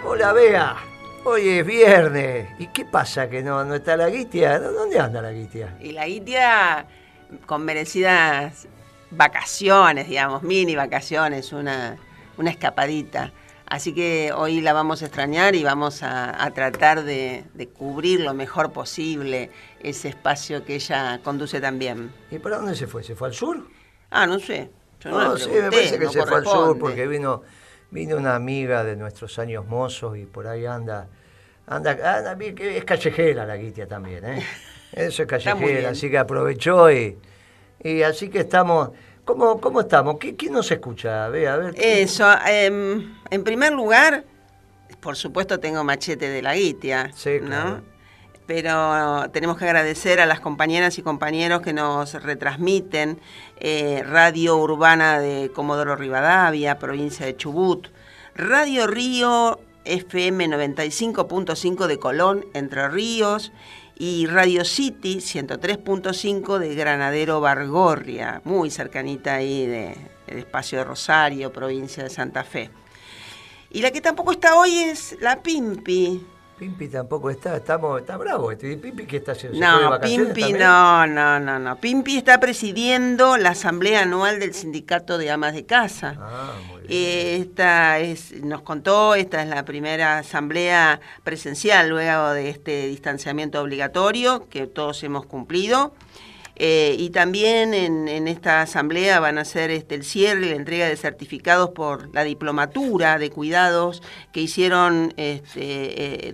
Hola, Bea. Hoy es viernes. ¿Y qué pasa que no está la Guitia? ¿Dónde anda la Guitia? Y la Guitia con merecidas vacaciones, digamos, mini vacaciones, una escapadita. Así que hoy la vamos a extrañar y vamos a tratar de cubrir lo mejor posible ese espacio que ella conduce también. ¿Y para dónde se fue? ¿Se fue al sur? No sé. Yo no le Sí, pregunté, me parece que no se fue al sur corresponde. porque vino una amiga de nuestros años mozos y por ahí anda, que es callejera la Guitia también, ¿eh? Eso es callejera, así que aprovechó y así que estamos. ¿Cómo estamos? ¿Quién nos escucha? Bea, a ver. Eso, en primer lugar, por supuesto tengo machete de la Guitia, Sí, ¿no? claro. Pero tenemos que agradecer a las compañeras y compañeros que nos retransmiten Radio Urbana de Comodoro Rivadavia, provincia de Chubut, Radio Río FM 95.5 de Colón, Entre Ríos, y Radio City 103.5 de Granadero Bargorria, muy cercanita ahí del espacio de Rosario, provincia de Santa Fe. Y la que tampoco está hoy es la Pimpi. Pimpi tampoco está bravo. ¿Pimpi qué está haciendo? No, Pimpi no. Pimpi está presidiendo la asamblea anual del Sindicato de Amas de Casa. Muy bien. Nos contó, esta es la primera asamblea presencial luego de este distanciamiento obligatorio que todos hemos cumplido. Y también en esta asamblea van a hacer el cierre y la entrega de certificados por la diplomatura de cuidados que hicieron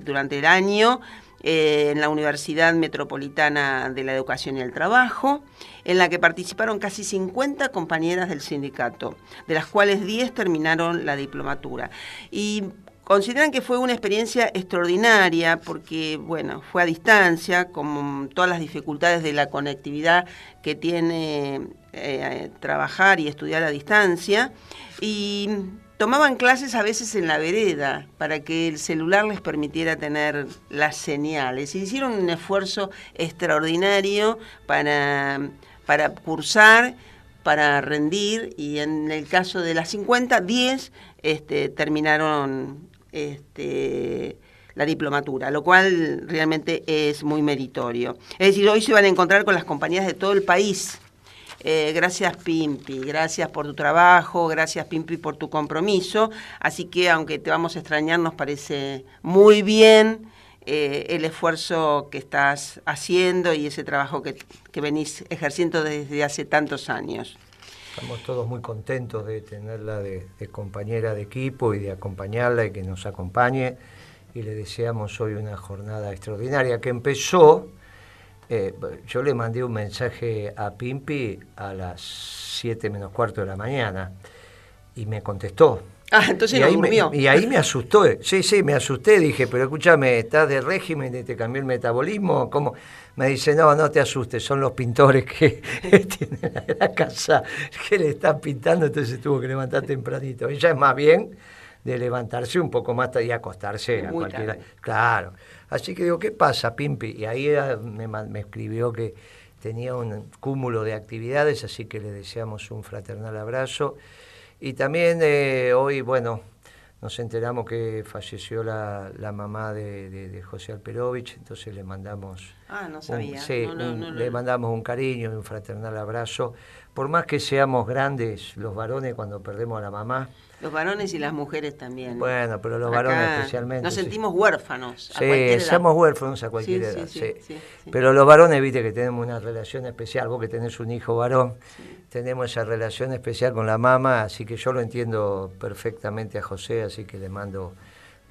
durante el año en la Universidad Metropolitana de la Educación y el Trabajo, en la que participaron casi 50 compañeras del sindicato, de las cuales 10 terminaron la diplomatura. Y consideran que fue una experiencia extraordinaria porque, bueno, fue a distancia, con todas las dificultades de la conectividad que tiene trabajar y estudiar a distancia, y tomaban clases a veces en la vereda para que el celular les permitiera tener las señales. Hicieron un esfuerzo extraordinario para cursar, para rendir, y en el caso de las 50, 10 terminaron la diplomatura, lo cual realmente es muy meritorio. Es decir, hoy se van a encontrar con las compañías de todo el país. Gracias, Pimpi, gracias por tu trabajo, gracias, Pimpi, por tu compromiso. Así que, aunque te vamos a extrañar, nos parece muy bien el esfuerzo que estás haciendo y ese trabajo que venís ejerciendo desde hace tantos años. Estamos todos muy contentos de tenerla de compañera de equipo y de acompañarla y que nos acompañe. Y le deseamos hoy una jornada extraordinaria que empezó. Yo le mandé un mensaje a Pimpi a las 7 menos cuarto de la mañana y me contestó. Entonces no durmió. Y ahí me asustó. Sí, me asusté. Dije, pero escúchame, ¿estás de régimen? ¿Te cambió el metabolismo? ¿Cómo? Me dice, no te asustes, son los pintores que tienen la casa que le están pintando, entonces tuvo que levantar tempranito. Ella es más bien de levantarse un poco más tarde y acostarse a cualquiera. Claro. Así que digo, ¿qué pasa, Pimpi? Y ahí me escribió que tenía un cúmulo de actividades, así que le deseamos un fraternal abrazo. Y también hoy, bueno, nos enteramos que falleció la mamá de José Alperovich, entonces le mandamos... no sabía. Le mandamos un cariño y un fraternal abrazo. Por más que seamos grandes los varones cuando perdemos a la mamá... Los varones y las mujeres también. Bueno, pero los Acá varones especialmente. Nos sentimos huérfanos a sí, cualquier edad. somos huérfanos a cualquier edad. Sí. Pero los varones, viste que tenemos una relación especial. Vos que tenés un hijo varón, tenemos esa relación especial con la mamá, así que yo lo entiendo perfectamente a José, así que le mando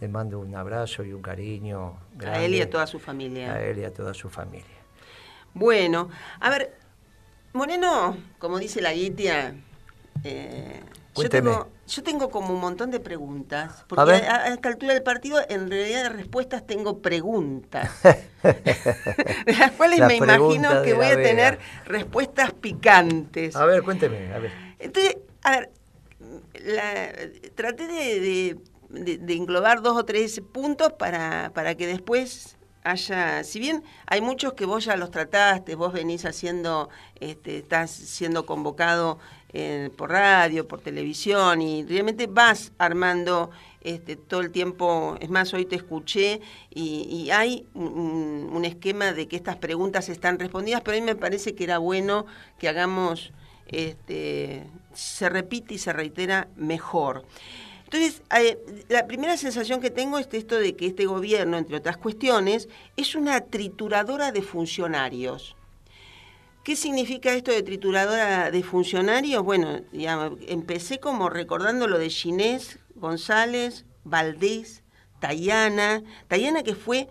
un abrazo y un cariño grande. A él y a toda su familia. A él y a toda su familia. Bueno, a ver, Moreno, como dice la Guitia, Cuénteme. yo tengo como un montón de preguntas, A porque ver. a esta altura del partido en realidad de respuestas tengo preguntas, de las cuales La me imagino pregunta que de voy la a tener Vega. respuestas picantes. A ver, cuénteme, a ver. Entonces, a ver, traté de englobar 2 o 3 puntos para que después haya, si bien hay muchos que vos ya los trataste, vos venís haciendo, estás siendo convocado por radio, por televisión, y realmente vas armando todo el tiempo. Es más, hoy te escuché y hay un esquema de que estas preguntas están respondidas, pero a mí me parece que era bueno que hagamos, se repite y se reitera mejor. Entonces, la primera sensación que tengo es esto de que este gobierno, entre otras cuestiones, es una trituradora de funcionarios. ¿Qué significa esto de trituradora de funcionarios? Bueno, digamos, empecé como recordando lo de Ginés, González, Valdés, Tayana que fue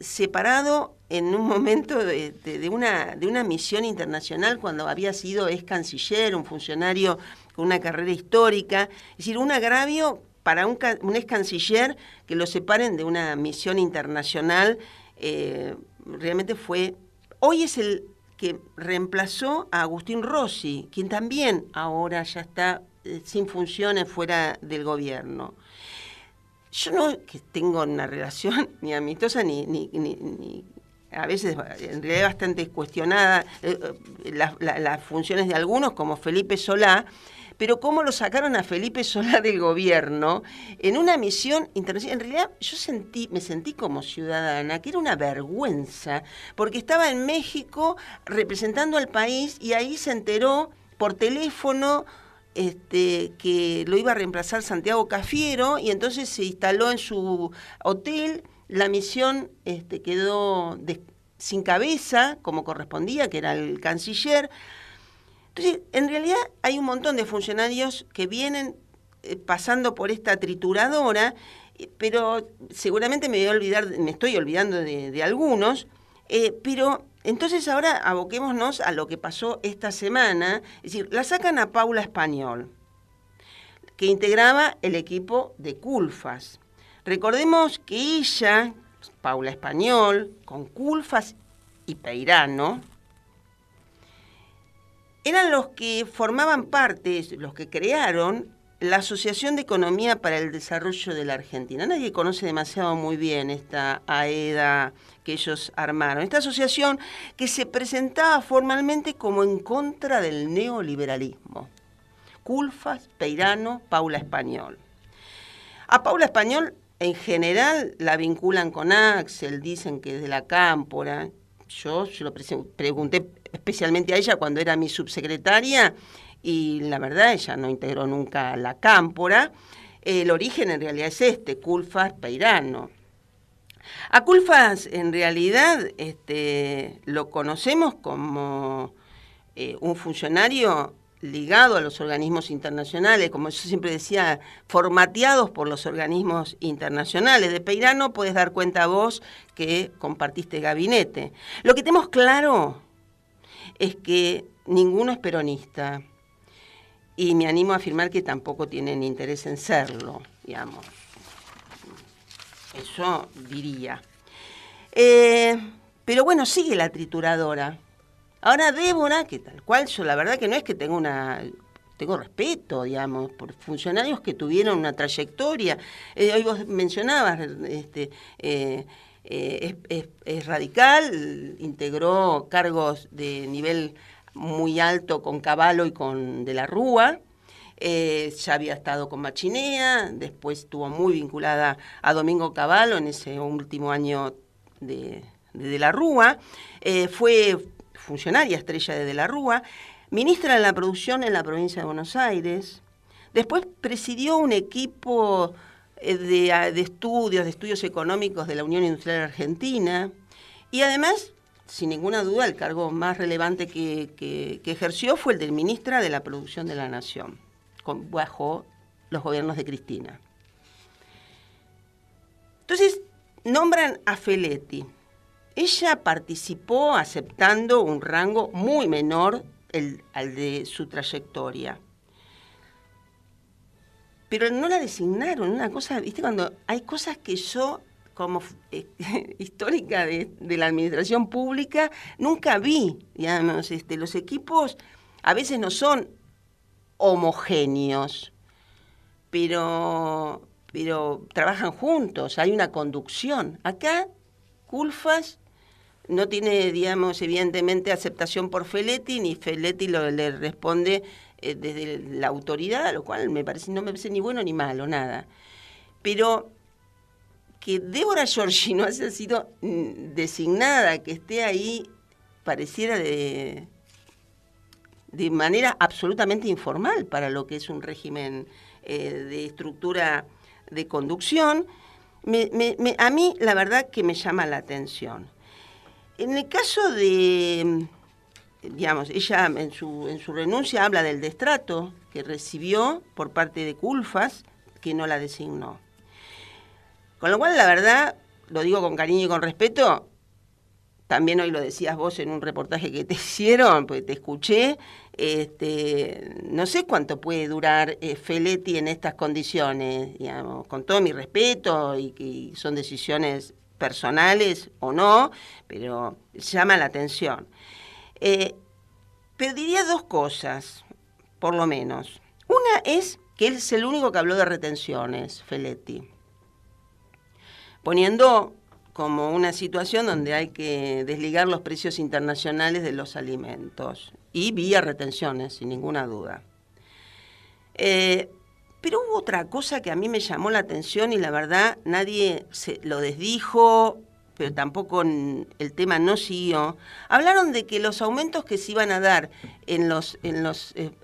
separado en un momento de una misión internacional cuando había sido ex canciller, un funcionario con una carrera histórica. Es decir, un agravio para un ex canciller que lo separen de una misión internacional, realmente fue... Hoy es el que reemplazó a Agustín Rossi, quien también ahora ya está sin funciones fuera del gobierno. Yo no que tengo una relación ni amistosa ni a veces en realidad bastante cuestionada las funciones de algunos, como Felipe Solá, pero cómo lo sacaron a Felipe Solá del gobierno en una misión internacional. En realidad yo me sentí como ciudadana, que era una vergüenza, porque estaba en México representando al país y ahí se enteró por teléfono que lo iba a reemplazar Santiago Cafiero, y entonces se instaló en su hotel. La misión quedó sin cabeza, como correspondía, que era el canciller. Entonces, en realidad hay un montón de funcionarios que vienen pasando por esta trituradora, pero seguramente me estoy olvidando de algunos, pero entonces ahora aboquémonos a lo que pasó esta semana. Es decir, la sacan a Paula Español, que integraba el equipo de Culfas. Recordemos que ella, Paula Español, con Culfas y Peirano, eran los que formaban parte, los que crearon la Asociación de Economía para el Desarrollo de la Argentina. Nadie conoce demasiado muy bien esta AEDA que ellos armaron. Esta asociación que se presentaba formalmente como en contra del neoliberalismo. Culfas, Peirano, Paula Español. A Paula Español, en general, la vinculan con Axel, dicen que es de la Cámpora. Yo lo pregunté especialmente a ella cuando era mi subsecretaria, y la verdad ella no integró nunca la Cámpora. El origen en realidad es Culfas, Peirano. A Culfas en realidad lo conocemos como un funcionario ligado a los organismos internacionales, como yo siempre decía, formateados por los organismos internacionales. De Peirano puedes dar cuenta vos que compartiste gabinete. Lo que tenemos claro es que ninguno es peronista, y me animo a afirmar que tampoco tienen interés en serlo, digamos. Eso diría. Pero bueno, sigue la trituradora. Ahora Débora, que tal cual, yo la verdad que no es que tengo respeto, digamos, por funcionarios que tuvieron una trayectoria. Hoy vos mencionabas, es radical, integró cargos de nivel muy alto con Cavallo y con De la Rúa. Ya había estado con Machinea, después estuvo muy vinculada a Domingo Cavallo en ese último año de la Rúa. Fue funcionaria estrella de la Rúa, ministra de la Producción en la provincia de Buenos Aires. Después presidió un equipo de estudios económicos de la Unión Industrial Argentina, y además, sin ninguna duda, el cargo más relevante que ejerció fue el de ministra de la Producción de la Nación, bajo los gobiernos de Cristina. Entonces, nombran a Feletti. Ella participó aceptando un rango muy menor al de su trayectoria. Pero no la designaron, una cosa, ¿viste? Cuando hay cosas que yo, como histórica de la administración pública, nunca vi, digamos, los equipos a veces no son homogéneos, pero trabajan juntos, hay una conducción. Acá, Culfas no tiene, digamos, evidentemente aceptación por Feletti, ni Feletti le responde desde la autoridad, lo cual no me parece ni bueno ni malo, nada. Pero que Débora Giorgino haya sido designada, que esté ahí, pareciera de manera absolutamente informal para lo que es un régimen de estructura de conducción, a mí la verdad que me llama la atención. En el caso de, digamos, ella en su renuncia habla del destrato que recibió por parte de Culfas, que no la designó. Con lo cual, la verdad, lo digo con cariño y con respeto, también hoy lo decías vos en un reportaje que te hicieron, porque te escuché, no sé cuánto puede durar Feletti en estas condiciones, digamos, con todo mi respeto, y que son decisiones personales o no, pero llama la atención. Pero diría dos cosas, por lo menos. Una es que él es el único que habló de retenciones, Feletti, poniendo como una situación donde hay que desligar los precios internacionales de los alimentos, y vía retenciones, sin ninguna duda. Pero hubo otra cosa que a mí me llamó la atención, y la verdad nadie lo desdijo, pero tampoco el tema no siguió. Hablaron de que los aumentos que se iban a dar en los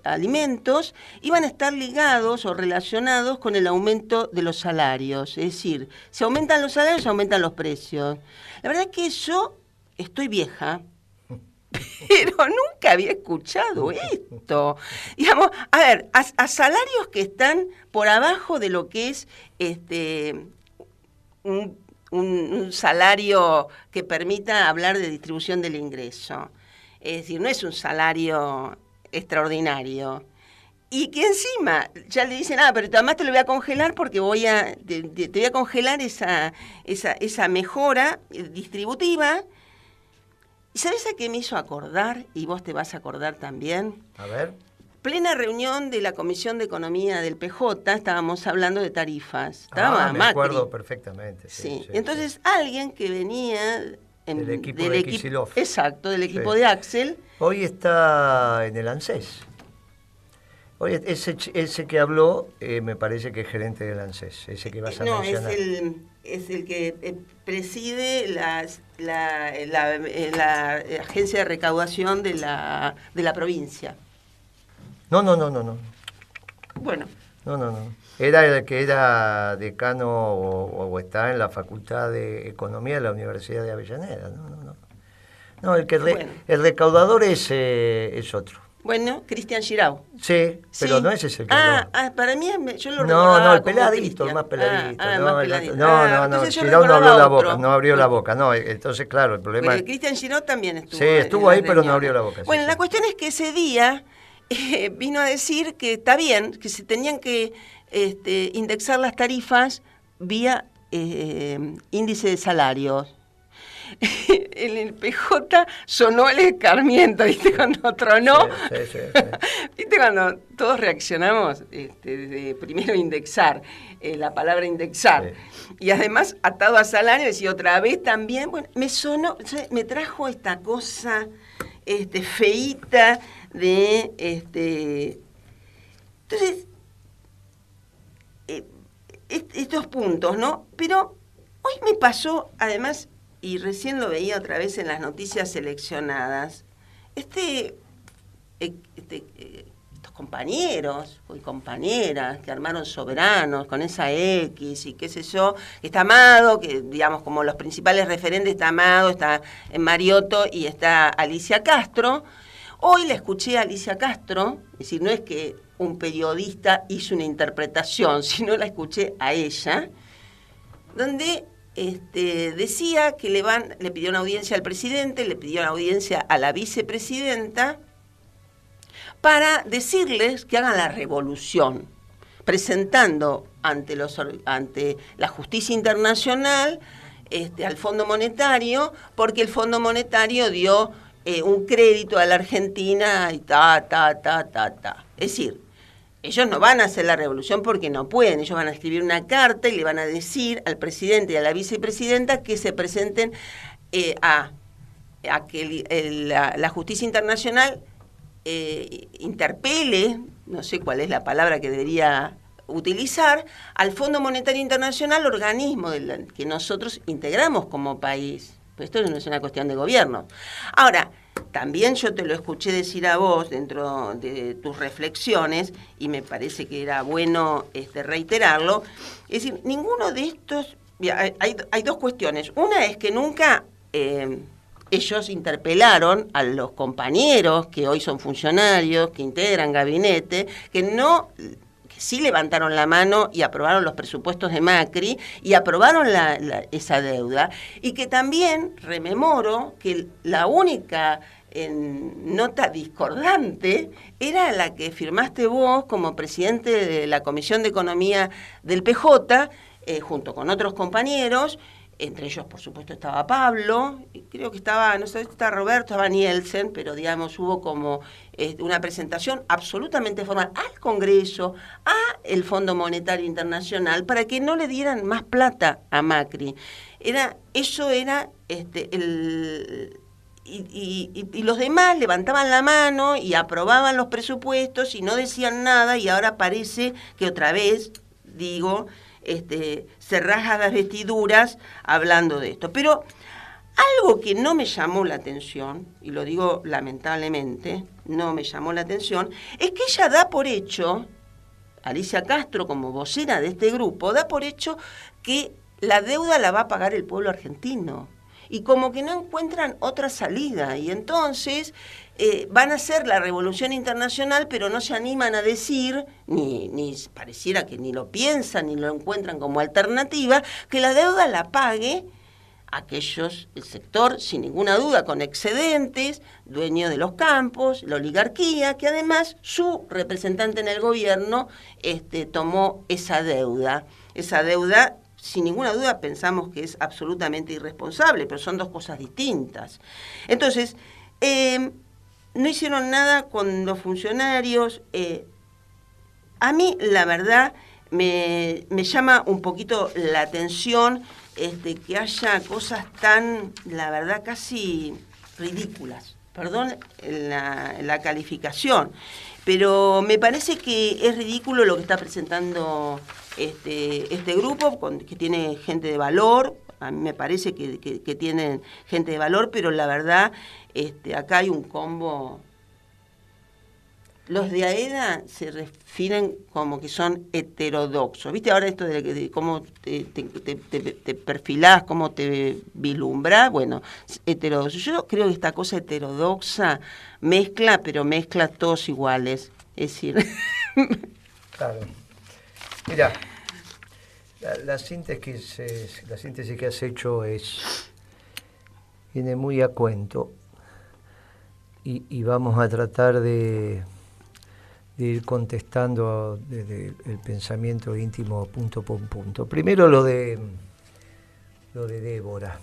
alimentos iban a estar ligados o relacionados con el aumento de los salarios. Es decir, si aumentan los salarios, se aumentan los precios. La verdad es que yo estoy vieja, pero nunca había escuchado esto. Digamos, a ver, a salarios que están por abajo de lo que es un salario que permita hablar de distribución del ingreso. Es decir, no es un salario extraordinario. Y que encima ya le dicen, pero además te lo voy a congelar porque te voy a congelar esa mejora distributiva. ¿Y sabes a qué me hizo acordar? Y vos te vas a acordar también. A ver. Plena reunión de la Comisión de Economía del PJ, estábamos hablando de tarifas. Estaba me acuerdo perfectamente. Sí. Entonces, sí. Alguien que venía del equipo de Kicillof. Exacto, del equipo de Axel. Hoy está en el ANSES. Hoy ese que habló, me parece que es gerente del ANSES, ese que vas a mencionar. Es el que preside la agencia de recaudación de la provincia. No. Bueno. No. Era el que era decano o está en la Facultad de Economía de la Universidad de Avellaneda. No, el recaudador es otro. Bueno, Cristian Girau. Sí, pero no ese es el que para mí yo lo recordaba. No, el peladito, el más peladito. No, Girau no abrió la boca, no abrió la boca. No, entonces, claro, el problema es... Cristian Girau también estuvo. Sí, estuvo ahí, pero no abrió la boca. Bueno, la cuestión es que ese día vino a decir que está bien, que se tenían que indexar las tarifas vía índice de salarios. En el PJ sonó el escarmiento, ¿viste? Cuando tronó. Sí. ¿Viste? Cuando todos reaccionamos, de primero indexar, la palabra indexar, y además atado a salario, y otra vez también, bueno, me sonó, me trajo esta cosa feíta de... Entonces, estos puntos, ¿no? Pero hoy me pasó, además... Y recién lo veía otra vez en las noticias seleccionadas. Estos compañeros y compañeras que armaron Soberanos con esa X y qué sé yo, está Amado, que digamos como los principales referentes, está Amado, está Mariotto y está Alicia Castro. Hoy la escuché a Alicia Castro, es decir, no es que un periodista hizo una interpretación, sino la escuché a ella, donde... decía que le pidió una audiencia al presidente, le pidió una audiencia a la vicepresidenta, para decirles que hagan la revolución, presentando ante la justicia internacional al Fondo Monetario, porque el Fondo Monetario dio un crédito a la Argentina y Es decir, ellos no van a hacer la revolución porque no pueden, ellos van a escribir una carta y le van a decir al presidente y a la vicepresidenta que se presenten a que la justicia internacional interpele, no sé cuál es la palabra que debería utilizar, al Fondo Monetario Internacional, organismo que nosotros integramos como país. Pues esto no es una cuestión de gobierno. Ahora, también yo te lo escuché decir a vos dentro de tus reflexiones, y me parece que era bueno reiterarlo, es decir, ninguno de estos... Hay dos cuestiones. Una es que nunca ellos interpelaron a los compañeros que hoy son funcionarios, que integran gabinete, que sí levantaron la mano y aprobaron los presupuestos de Macri y aprobaron esa deuda, y que también rememoro que la única nota discordante era la que firmaste vos como presidente de la Comisión de Economía del PJ, junto con otros compañeros. Entre ellos, por supuesto, estaba Pablo, y creo que estaba, no sé, estaba Roberto, estaba Nielsen, pero digamos, hubo como una presentación absolutamente formal al Congreso, a el Fondo Monetario Internacional, para que no le dieran más plata a Macri. Eso era y los demás levantaban la mano y aprobaban los presupuestos y no decían nada, y ahora parece que otra vez, digo, se rasga las vestiduras hablando de esto. Pero algo que no me llamó la atención, y lo digo lamentablemente, no me llamó la atención, es que ella da por hecho, Alicia Castro como vocera de este grupo, da por hecho que la deuda la va a pagar el pueblo argentino. Y como que no encuentran otra salida, y entonces van a hacer la revolución internacional, pero no se animan a decir, ni pareciera que ni lo piensan, ni lo encuentran como alternativa, que la deuda la pague el sector, sin ninguna duda, con excedentes, dueño de los campos, la oligarquía, que además su representante en el gobierno tomó esa deuda. Esa deuda, sin ninguna duda, pensamos que es absolutamente irresponsable, pero son dos cosas distintas. Entonces, no hicieron nada con los funcionarios. A mí, la verdad, me llama un poquito la atención que haya cosas tan, la verdad, casi ridículas. Perdón la calificación, pero me parece que es ridículo lo que está presentando este grupo, que tiene gente de valor. A mí me parece que tienen gente de valor, pero la verdad, acá hay un combo. Los de AEDA se refieren como que son heterodoxos. ¿Viste ahora esto de cómo te perfilás, cómo te vislumbrás? Bueno, heterodoxo. Yo creo que esta cosa heterodoxa pero mezcla todos iguales. Es decir... Claro. Mira, la síntesis que has hecho viene muy a cuento, y vamos a tratar de ir contestando desde el pensamiento íntimo punto por punto. Primero lo de Débora.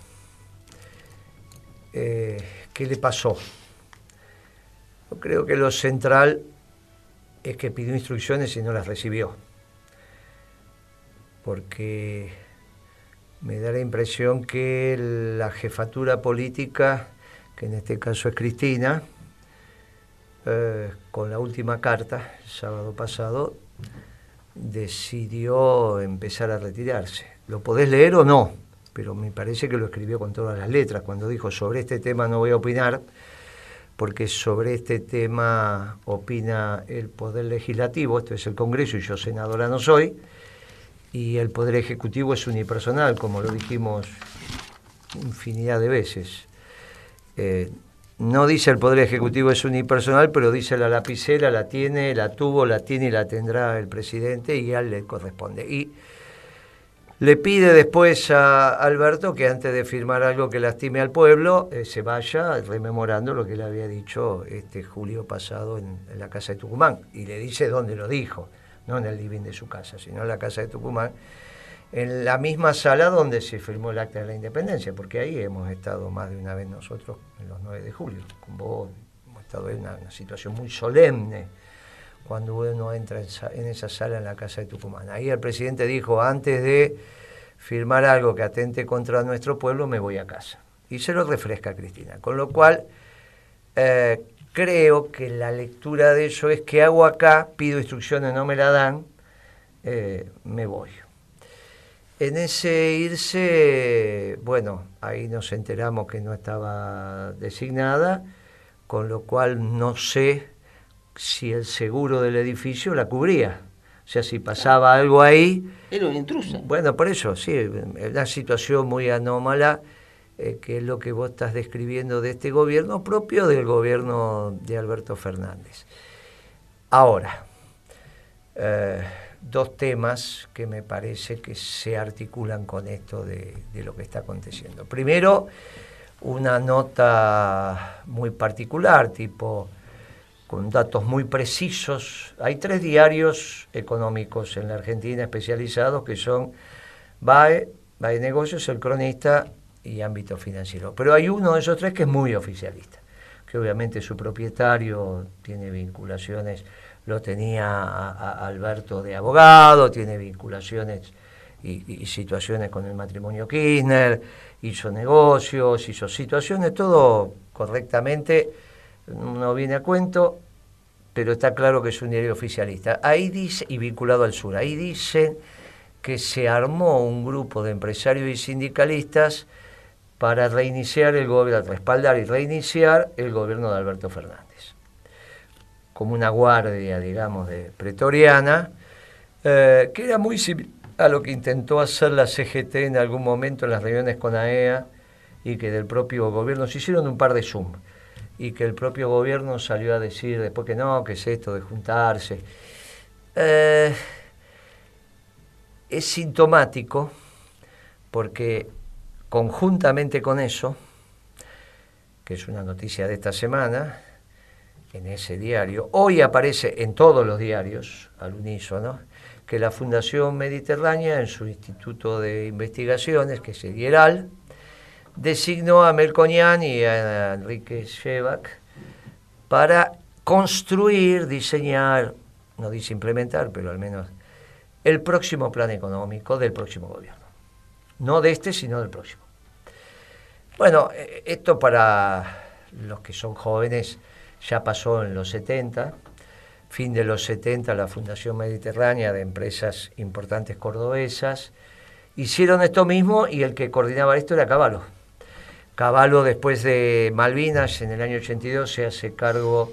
¿Qué le pasó? Yo creo que lo central es que pidió instrucciones y no las recibió, porque me da la impresión que la jefatura política, que en este caso es Cristina, con la última carta, el sábado pasado, decidió empezar a retirarse. ¿Lo podés leer o no? Pero me parece que lo escribió con todas las letras, cuando dijo: sobre este tema no voy a opinar, porque sobre este tema opina el Poder Legislativo, esto es el Congreso, y yo senadora no soy, y el Poder Ejecutivo es unipersonal, como lo dijimos infinidad de veces. No dice el Poder Ejecutivo es unipersonal, pero dice la lapicera, la tiene, la tuvo, la tiene y la tendrá el presidente, y a él le corresponde. Y Le pide después a Alberto que antes de firmar algo que lastime al pueblo, se vaya rememorando lo que le había dicho este julio pasado en la casa de Tucumán. Y le dice dónde lo dijo, no en el living de su casa, sino en la casa de Tucumán, en la misma sala donde se firmó el acta de la independencia, porque ahí hemos estado más de una vez nosotros en los 9 de julio. Con vos hemos estado en una situación muy solemne cuando uno entra en esa sala en la casa de Tucumán. Ahí el presidente dijo, antes de firmar algo que atente contra nuestro pueblo, me voy a casa. Y se lo refresca a Cristina. Con lo cual, creo que la lectura de eso es que hago acá, pido instrucciones, no me la dan, me voy. En ese irse, bueno, ahí nos enteramos que no estaba designada, con lo cual no sé si el seguro del edificio la cubría. O sea, si pasaba algo ahí... Era un intruso. Bueno, por eso, sí, es una situación muy anómala, que es lo que vos estás describiendo de este gobierno, propio del gobierno de Alberto Fernández. Ahora, dos temas que me parece que se articulan con esto de lo que está aconteciendo. Primero, una nota muy particular, tipo... con datos muy precisos. Hay 3 diarios económicos en la Argentina especializados que son BAE Negocios, El Cronista y Ámbito Financiero. Pero hay uno de esos 3 que es muy oficialista, que obviamente su propietario tiene vinculaciones, lo tenía a Alberto de abogado, tiene vinculaciones y situaciones con el matrimonio Kirchner, hizo negocios, hizo situaciones, todo correctamente. No viene a cuento, pero está claro que es un diario oficialista. Ahí dice, y vinculado al sur, ahí dicen que se armó un grupo de empresarios y sindicalistas para reiniciar el gobierno, respaldar y reiniciar el gobierno de Alberto Fernández. Como una guardia, digamos, de pretoriana, que era muy similar a lo que intentó hacer la CGT en algún momento en las reuniones con AEA, y que del propio gobierno se hicieron un par de Zoom, y que el propio gobierno salió a decir después que no, que es esto de juntarse. Es sintomático porque conjuntamente con eso, que es una noticia de esta semana, en ese diario, hoy aparece en todos los diarios, al unísono, que la Fundación Mediterránea, en su Instituto de Investigaciones, que es el IERAL, designó a Melconian y a Enrique Shevac para construir, diseñar, no dice implementar, pero al menos el próximo plan económico del próximo gobierno. No de este, sino del próximo. Bueno, esto para los que son jóvenes ya pasó en los 70, fin de los 70, la Fundación Mediterránea de empresas importantes cordobesas hicieron esto mismo, y el que coordinaba esto era Cavallo. Cavallo, después de Malvinas, en el año 82, se hace cargo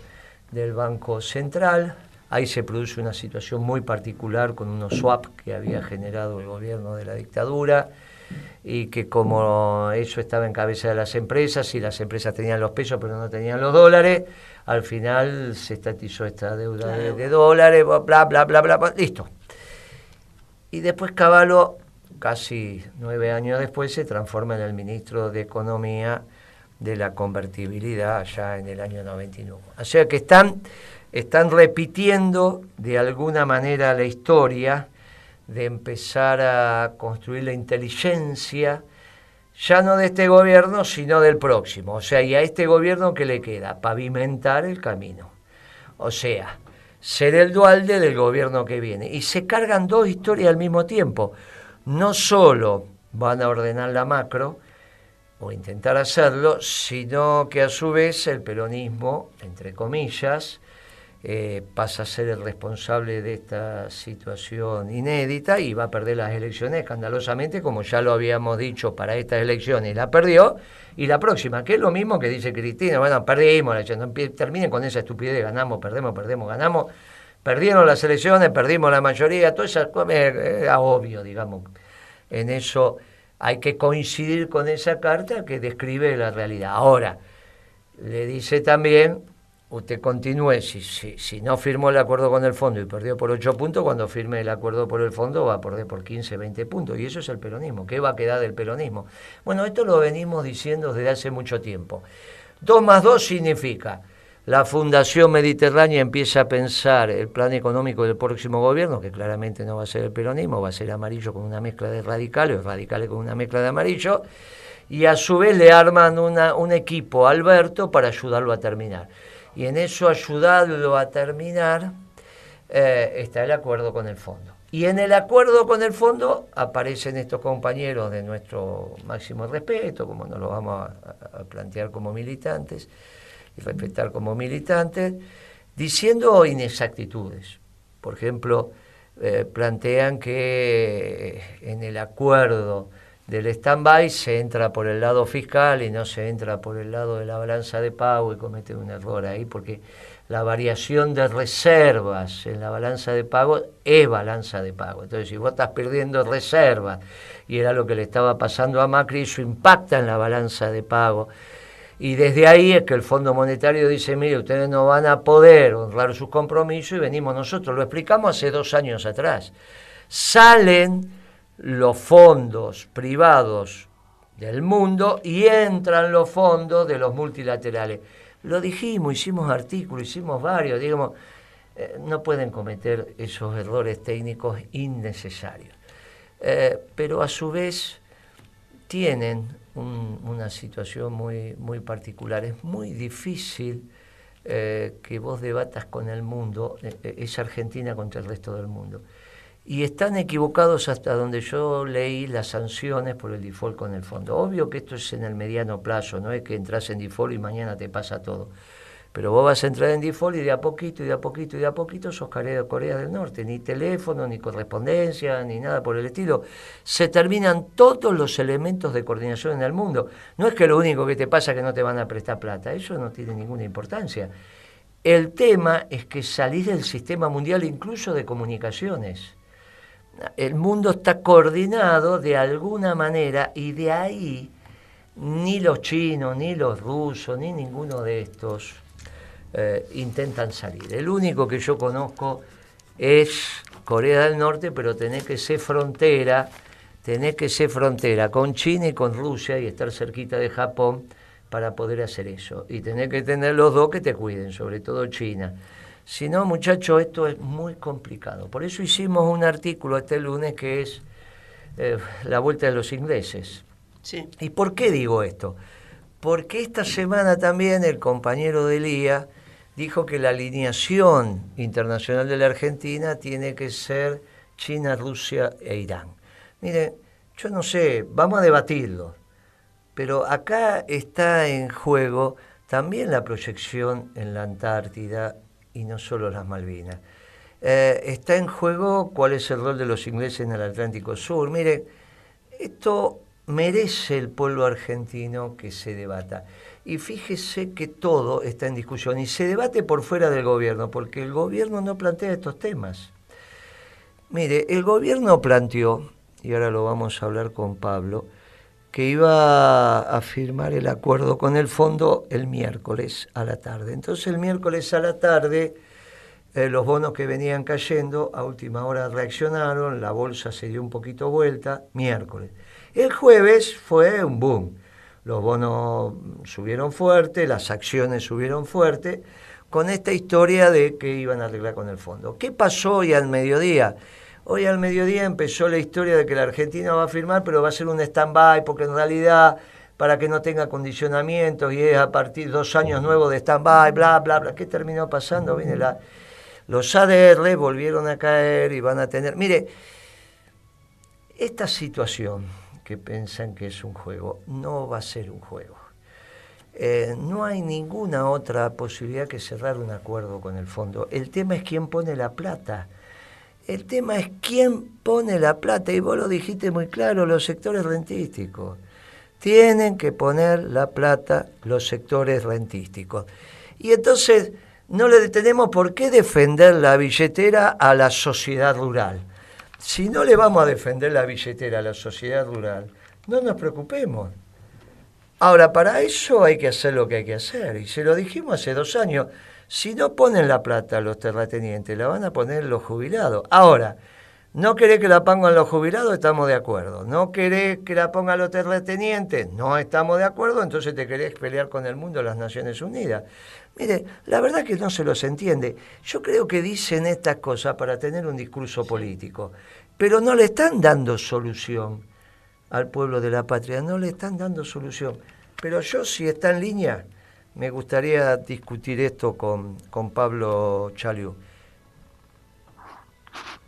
del Banco Central. Ahí se produce una situación muy particular con unos swap que había generado el gobierno de la dictadura, y que como eso estaba en cabeza de las empresas, y las empresas tenían los pesos pero no tenían los dólares, al final se estatizó esta deuda de dólares, bla, bla, bla, bla, bla, listo. Y después Cavallo, casi 9 años después, se transforma en el ministro de Economía de la convertibilidad allá en el año 91. O sea que están repitiendo de alguna manera la historia de empezar a construir la inteligencia, ya no de este gobierno, sino del próximo. O sea, y a este gobierno, ¿qué le queda? Pavimentar el camino. O sea, ser el dualde del gobierno que viene. Y se cargan 2 historias al mismo tiempo. No solo van a ordenar la macro, o intentar hacerlo, sino que a su vez el peronismo, entre comillas, pasa a ser el responsable de esta situación inédita y va a perder las elecciones escandalosamente, como ya lo habíamos dicho para estas elecciones, la perdió, y la próxima, que es lo mismo que dice Cristina, bueno, perdimos, terminen con esa estupidez, ganamos, perdemos, ganamos, perdieron las elecciones, perdimos la mayoría, todo eso era obvio, digamos. En eso hay que coincidir con esa carta que describe la realidad. Ahora, le dice también usted continúe, si no firmó el acuerdo con el fondo y perdió por 8 puntos, cuando firme el acuerdo por el fondo va a perder por 15, 20 puntos. Y eso es el peronismo. ¿Qué va a quedar del peronismo? Bueno, esto lo venimos diciendo desde hace mucho tiempo. 2 más 2 significa, la Fundación Mediterránea empieza a pensar el plan económico del próximo gobierno, que claramente no va a ser el peronismo, va a ser amarillo con una mezcla de radicales, o radicales con una mezcla de amarillo, y a su vez le arman un equipo a Alberto para ayudarlo a terminar. Y en eso ayudarlo a terminar está el acuerdo con el fondo. Y en el acuerdo con el fondo aparecen estos compañeros de nuestro máximo respeto, como nos lo vamos a plantear como militantes y respetar como militantes, diciendo inexactitudes. Por ejemplo, plantean que en el acuerdo del stand-by se entra por el lado fiscal y no se entra por el lado de la balanza de pago, y cometen un error ahí, porque la variación de reservas en la balanza de pago es balanza de pago. Entonces, si vos estás perdiendo reservas, y era lo que le estaba pasando a Macri, eso impacta en la balanza de pago. Y desde ahí es que el Fondo Monetario dice, mire, ustedes no van a poder honrar sus compromisos, y venimos nosotros. Lo explicamos hace 2 años atrás. Salen los fondos privados del mundo y entran los fondos de los multilaterales. Lo dijimos, hicimos artículos, hicimos varios, digamos, no pueden cometer esos errores técnicos innecesarios. Pero a su vez tienen una situación muy, muy particular. Es muy difícil que vos debatas con el mundo, es Argentina contra el resto del mundo. Y están equivocados hasta donde yo leí las sanciones por el default con el fondo. Obvio que esto es en el mediano plazo, no es que entras en default y mañana te pasa todo. Pero vos vas a entrar en default y de a poquito, y de a poquito, y de a poquito sos Corea del Norte. Ni teléfono, ni correspondencia, ni nada por el estilo. Se terminan todos los elementos de coordinación en el mundo. No es que lo único que te pasa es que no te van a prestar plata. Eso no tiene ninguna importancia. El tema es que salís del sistema mundial incluso de comunicaciones. El mundo está coordinado de alguna manera, y de ahí ni los chinos, ni los rusos, ni ninguno de estos intentan salir. El único que yo conozco es Corea del Norte, pero tenés que ser frontera con China y con Rusia y estar cerquita de Japón para poder hacer eso. Y tenés que tener los dos que te cuiden, sobre todo China. Si no, muchachos, esto es muy complicado. Por eso hicimos un artículo este lunes que es la vuelta de los ingleses. Sí. ¿Y por qué digo esto? Porque esta semana también el compañero de Elía dijo que la alineación internacional de la Argentina tiene que ser China, Rusia e Irán. Miren, yo no sé, vamos a debatirlo, pero acá está en juego también la proyección en la Antártida, y no solo las Malvinas. Está en juego cuál es el rol de los ingleses en el Atlántico Sur. Mire, esto merece el pueblo argentino que se debata. Y fíjese que todo está en discusión y se debate por fuera del gobierno, porque el gobierno no plantea estos temas. Mire, el gobierno planteó, y ahora lo vamos a hablar con Pablo, que iba a firmar el acuerdo con el fondo el miércoles a la tarde. Entonces el miércoles a la tarde los bonos que venían cayendo a última hora reaccionaron, la bolsa se dio un poquito vuelta, miércoles. El jueves fue un boom, los bonos subieron fuerte, las acciones subieron fuerte, con esta historia de que iban a arreglar con el fondo. ¿Qué pasó hoy al mediodía? Hoy al mediodía empezó la historia de que la Argentina va a firmar, pero va a ser un stand-by, porque en realidad, para que no tenga condicionamientos, y es a partir de 2 años nuevos de stand-by, bla, bla, bla. ¿Qué terminó pasando? Viene los ADR volvieron a caer y van a tener... Mire, esta situación que piensan que es un juego, no va a ser un juego. No hay ninguna otra posibilidad que cerrar un acuerdo con el fondo. El tema es quién pone la plata. El tema es quién pone la plata, y vos lo dijiste muy claro, los sectores rentísticos. Tienen que poner la plata los sectores rentísticos. Y entonces no le tenemos por qué defender la billetera a la sociedad rural. Si no le vamos a defender la billetera a la sociedad rural, no nos preocupemos. Ahora, para eso hay que hacer lo que hay que hacer, y se lo dijimos hace 2 años. Si no ponen la plata los terratenientes, la van a poner los jubilados. Ahora, no querés que la pongan los jubilados, estamos de acuerdo. No querés que la pongan los terratenientes, no estamos de acuerdo, entonces te querés pelear con el mundo, las Naciones Unidas. Mire, la verdad que no se los entiende. Yo creo que dicen estas cosas para tener un discurso político, pero no le están dando solución al pueblo de la patria, no le están dando solución. Pero yo, si está en línea, me gustaría discutir esto con Pablo Chaliú.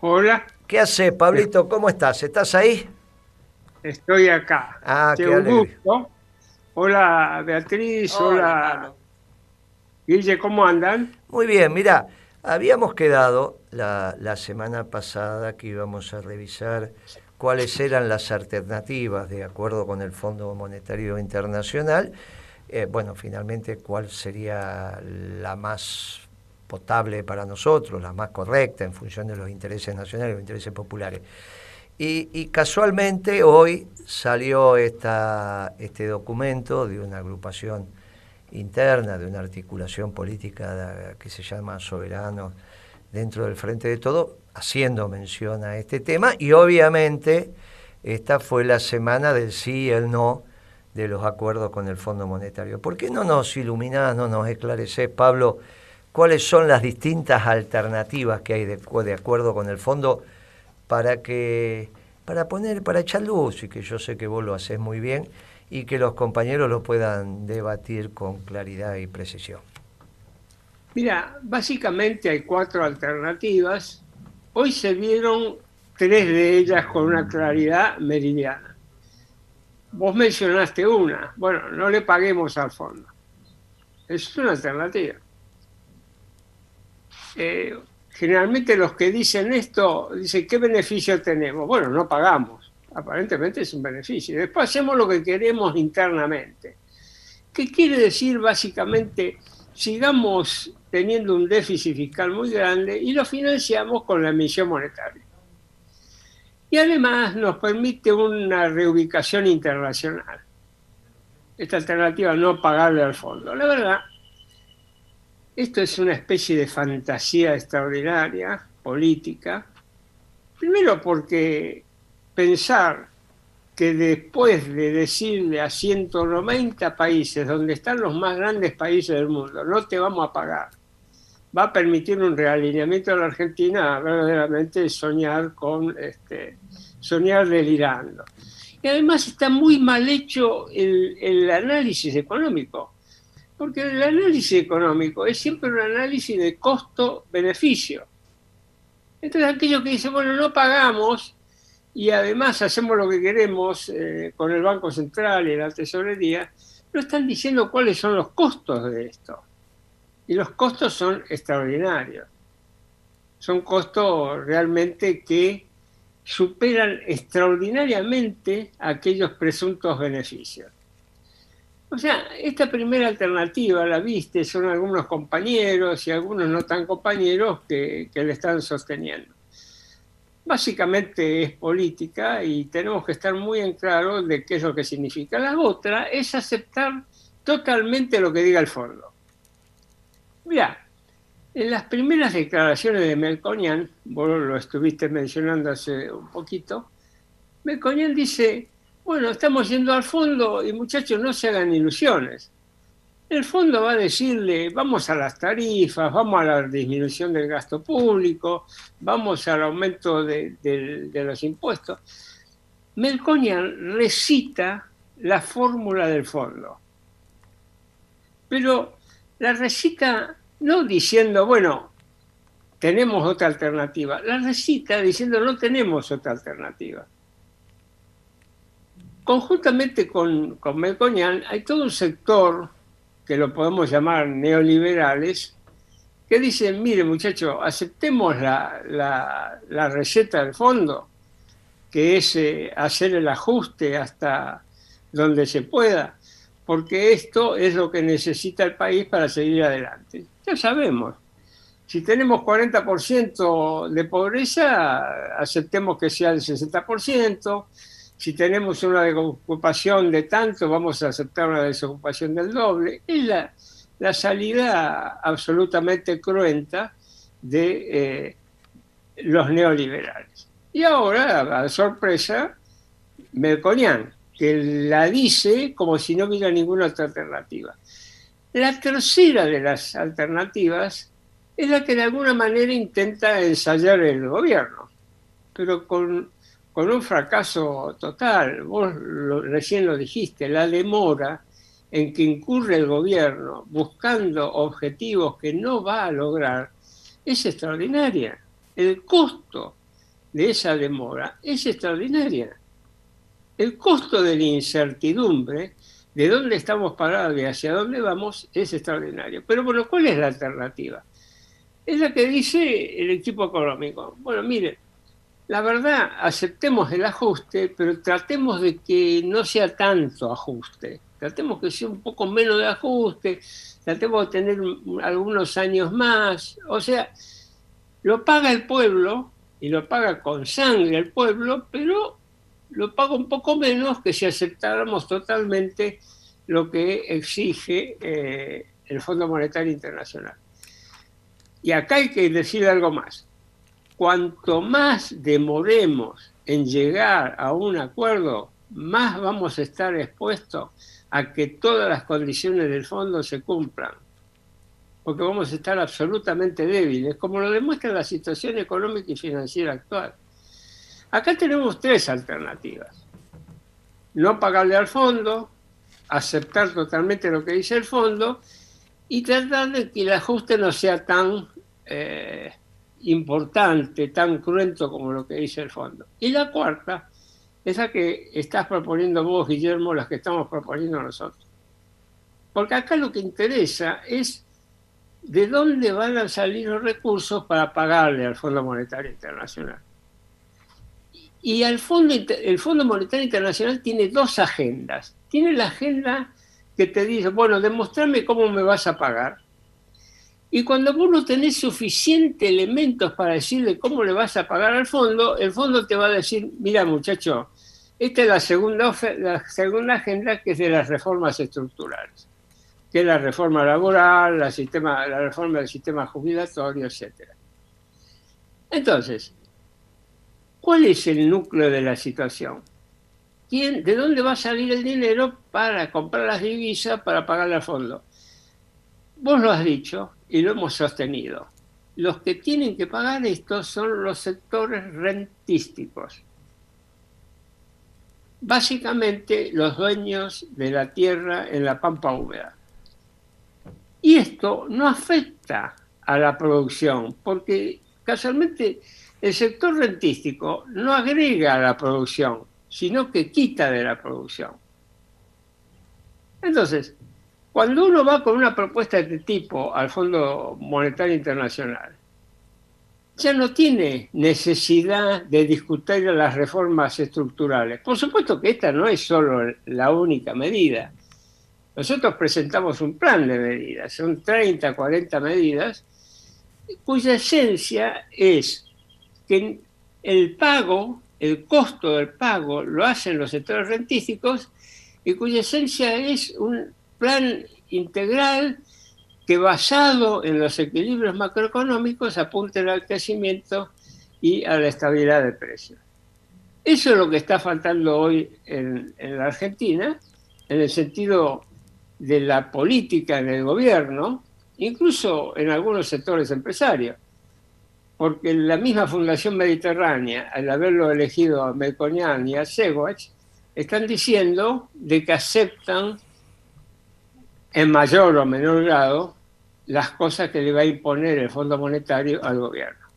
Hola. ¿Qué haces, Pablito? ¿Cómo estás? ¿Estás ahí? Estoy acá. Qué alegre. Gusto. Hola, Beatriz. Hola, Guille, ¿cómo andan? Muy bien, mirá, habíamos quedado la semana pasada que íbamos a revisar cuáles eran las alternativas de acuerdo con el Fondo Monetario Internacional. Bueno, finalmente, cuál sería la más potable para nosotros, la más correcta en función de los intereses nacionales, los intereses populares. Y casualmente hoy salió este documento de una agrupación interna, de una articulación política que se llama Soberanos dentro del Frente de Todos, haciendo mención a este tema, y obviamente esta fue la semana del sí y el no de los acuerdos con el Fondo Monetario. ¿Por qué no nos iluminás, no nos esclarecés, Pablo, cuáles son las distintas alternativas que hay de acuerdo con el Fondo para echar luz, y que yo sé que vos lo hacés muy bien, y que los compañeros lo puedan debatir con claridad y precisión? Mira, básicamente hay 4 alternativas. Hoy se vieron 3 de ellas con una claridad meridiana. Vos mencionaste una. Bueno, no le paguemos al fondo. Es una alternativa. Generalmente los que dicen esto, dicen, ¿qué beneficio tenemos? Bueno, no pagamos. Aparentemente es un beneficio. Después hacemos lo que queremos internamente. ¿Qué quiere decir básicamente? Sigamos teniendo un déficit fiscal muy grande y lo financiamos con la emisión monetaria. Y además nos permite una reubicación internacional. Esta alternativa, no pagarle al fondo. La verdad, esto es una especie de fantasía extraordinaria, política. Primero porque pensar que después de decirle a 190 países, donde están los más grandes países del mundo, no te vamos a pagar, va a permitir un realineamiento de la Argentina, verdaderamente soñar delirando. Y además está muy mal hecho el análisis económico, porque el análisis económico es siempre un análisis de costo-beneficio. Entonces aquellos que dicen, bueno, no pagamos, y además hacemos lo que queremos con el Banco Central y la Tesorería, no están diciendo cuáles son los costos de esto. Y los costos son extraordinarios. Son costos realmente que superan extraordinariamente aquellos presuntos beneficios. O sea, esta primera alternativa, la viste, son algunos compañeros y algunos no tan compañeros que le están sosteniendo. Básicamente es política y tenemos que estar muy en claro de qué es lo que significa. La otra es aceptar totalmente lo que diga el fondo. Mirá, en las primeras declaraciones de Melconian, vos lo estuviste mencionando hace un poquito, Melconian dice, bueno, estamos yendo al fondo y muchachos no se hagan ilusiones. El fondo va a decirle, vamos a las tarifas, vamos a la disminución del gasto público, vamos al aumento de los impuestos. Melconian recita la fórmula del fondo, pero la recita no diciendo, bueno, tenemos otra alternativa, la recita diciendo no tenemos otra alternativa. Conjuntamente con Melconian hay todo un sector que lo podemos llamar neoliberales, que dicen, mire muchachos, aceptemos la receta del fondo, que es hacer el ajuste hasta donde se pueda, porque esto es lo que necesita el país para seguir adelante. Ya sabemos, si tenemos 40% de pobreza, aceptemos que sea el 60%, si tenemos una desocupación de tanto, vamos a aceptar una desocupación del doble. Es la salida absolutamente cruenta de los neoliberales. Y ahora, a sorpresa, Melconian, que la dice como si no hubiera ninguna otra alternativa. La tercera de las alternativas es la que de alguna manera intenta ensayar el gobierno, pero con un fracaso total. Vos recién lo dijiste, la demora en que incurre el gobierno buscando objetivos que no va a lograr es extraordinaria. El costo de esa demora es extraordinaria. El costo de la incertidumbre de dónde estamos parados y hacia dónde vamos es extraordinario. Pero bueno, ¿cuál es la alternativa? Es la que dice el equipo económico. Bueno, mire, la verdad, aceptemos el ajuste, pero tratemos de que no sea tanto ajuste. Tratemos que sea un poco menos de ajuste, tratemos de tener algunos años más. O sea, lo paga el pueblo, y lo paga con sangre el pueblo, pero lo paga un poco menos que si aceptáramos totalmente lo que exige el Fondo Monetario Internacional. Y acá hay que decir algo más. Cuanto más demoremos en llegar a un acuerdo, más vamos a estar expuestos a que todas las condiciones del fondo se cumplan, porque vamos a estar absolutamente débiles, como lo demuestra la situación económica y financiera actual. Acá tenemos tres alternativas. No pagarle al fondo, aceptar totalmente lo que dice el fondo y tratar de que el ajuste no sea tan importante, tan cruento como lo que dice el fondo. Y la cuarta es la que estás proponiendo vos, Guillermo, la que estamos proponiendo nosotros. Porque acá lo que interesa es de dónde van a salir los recursos para pagarle al Fondo Monetario Internacional. Y el Fondo Monetario Internacional tiene dos agendas. Tiene la agenda que te dice, bueno, demostrame cómo me vas a pagar. Y cuando vos no tenés suficientes elementos para decirle cómo le vas a pagar al fondo, el fondo te va a decir, mira muchacho, esta es la segunda agenda, que es de las reformas estructurales, que es la reforma laboral, la reforma del sistema jubilatorio, etc. Entonces, ¿cuál es el núcleo de la situación? ¿De dónde va a salir el dinero para comprar las divisas para pagarle al fondo? Vos lo has dicho y lo hemos sostenido. Los que tienen que pagar esto son los sectores rentísticos. Básicamente los dueños de la tierra en la pampa húmeda. Y esto no afecta a la producción, porque casualmente el sector rentístico no agrega a la producción, sino que quita de la producción. Entonces, cuando uno va con una propuesta de este tipo al Fondo Monetario Internacional, ya no tiene necesidad de discutir las reformas estructurales. Por supuesto que esta no es solo la única medida. Nosotros presentamos un plan de medidas, son 30, 40 medidas, cuya esencia es que el costo del pago lo hacen los sectores rentísticos y cuya esencia es un plan integral que basado en los equilibrios macroeconómicos apunte al crecimiento y a la estabilidad de precios. Eso es lo que está faltando hoy en la Argentina, en el sentido de la política en el gobierno, incluso en algunos sectores empresarios. Porque la misma Fundación Mediterránea, al haberlo elegido a Melconian y a Segwach, están diciendo de que aceptan en mayor o menor grado las cosas que le va a imponer el Fondo Monetario al gobierno.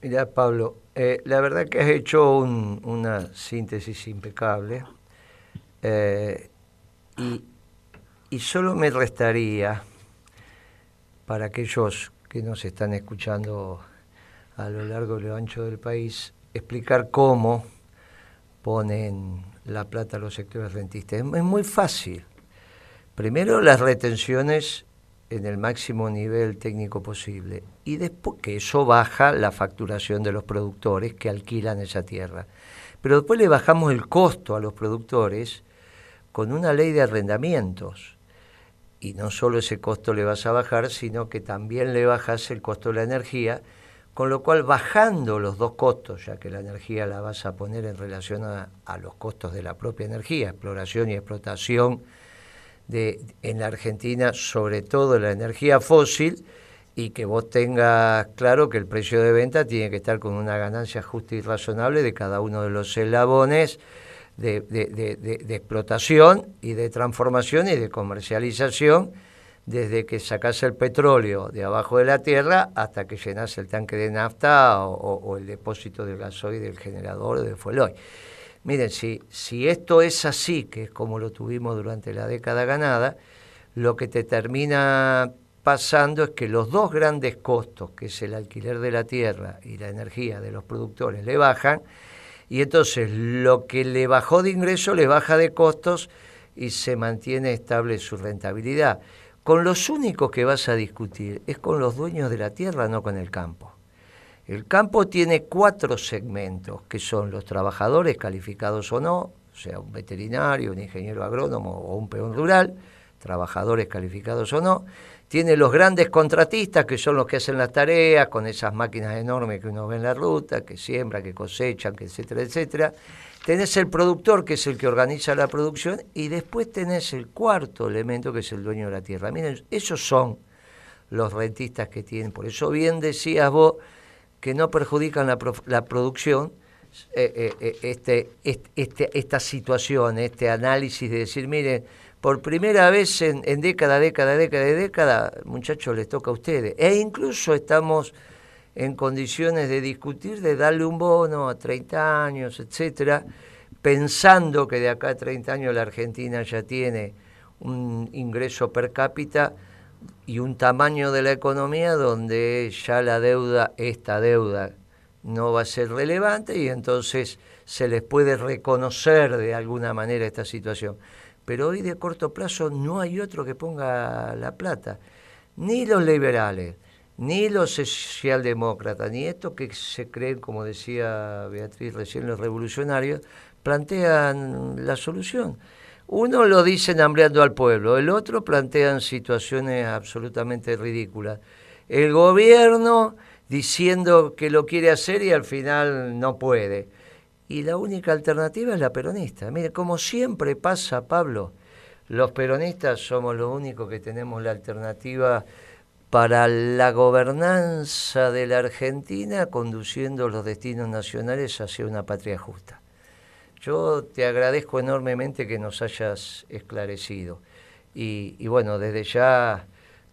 Mirá, Pablo, la verdad que has hecho una síntesis impecable y solo me restaría, para aquellos que nos están escuchando a lo largo y lo ancho del país, explicar cómo ponen la plata a los sectores rentistas. Es muy fácil. Primero, las retenciones en el máximo nivel técnico posible y después que eso baja la facturación de los productores que alquilan esa tierra. Pero después le bajamos el costo a los productores con una ley de arrendamientos. y no solo ese costo le vas a bajar, sino que también le bajas el costo de la energía, con lo cual bajando los dos costos, ya que la energía la vas a poner en relación a los costos de la propia energía, exploración y explotación en la Argentina, sobre todo la energía fósil, y que vos tengas claro que el precio de venta tiene que estar con una ganancia justa y razonable de cada uno de los eslabones de explotación y de transformación y de comercialización, desde que sacás el petróleo de abajo de la tierra hasta que llenás el tanque de nafta o el depósito del gasoil del generador de fueloil. Miren, si esto es así, que es como lo tuvimos durante la década ganada, lo que te termina pasando es que los dos grandes costos, que es el alquiler de la tierra y la energía de los productores, le bajan, y entonces lo que le bajó de ingreso le baja de costos y se mantiene estable su rentabilidad. Con los únicos que vas a discutir es con los dueños de la tierra, no con el campo. El campo tiene 4 segmentos, que son los trabajadores calificados o no, o sea, un veterinario, un ingeniero agrónomo o un peón rural, trabajadores calificados o no. Tiene los grandes contratistas, que son los que hacen las tareas, con esas máquinas enormes que uno ve en la ruta, que siembran, que cosechan, que etcétera, etcétera. Tenés el productor, que es el que organiza la producción, y después tenés el cuarto elemento, que es el dueño de la tierra. Miren, esos son los rentistas que tienen. Por eso bien decías vos que no perjudican la producción, esta situación, este análisis de decir, miren, por primera vez en década, muchachos, les toca a ustedes. E incluso estamos en condiciones de discutir, de darle un bono a 30 años, etcétera, pensando que de acá a 30 años la Argentina ya tiene un ingreso per cápita y un tamaño de la economía donde ya esta deuda no va a ser relevante, y entonces se les puede reconocer de alguna manera esta situación. Pero hoy de corto plazo no hay otro que ponga la plata, ni los liberales, ni los socialdemócratas, ni estos que se creen, como decía Beatriz recién, los revolucionarios, plantean la solución. Uno lo dicen hambreando al pueblo, el otro plantean situaciones absolutamente ridículas. El gobierno diciendo que lo quiere hacer y al final no puede. Y la única alternativa es la peronista. Mire, como siempre pasa, Pablo, los peronistas somos los únicos que tenemos la alternativa para la gobernanza de la Argentina, conduciendo los destinos nacionales hacia una patria justa. Yo te agradezco enormemente que nos hayas esclarecido. Y bueno, desde ya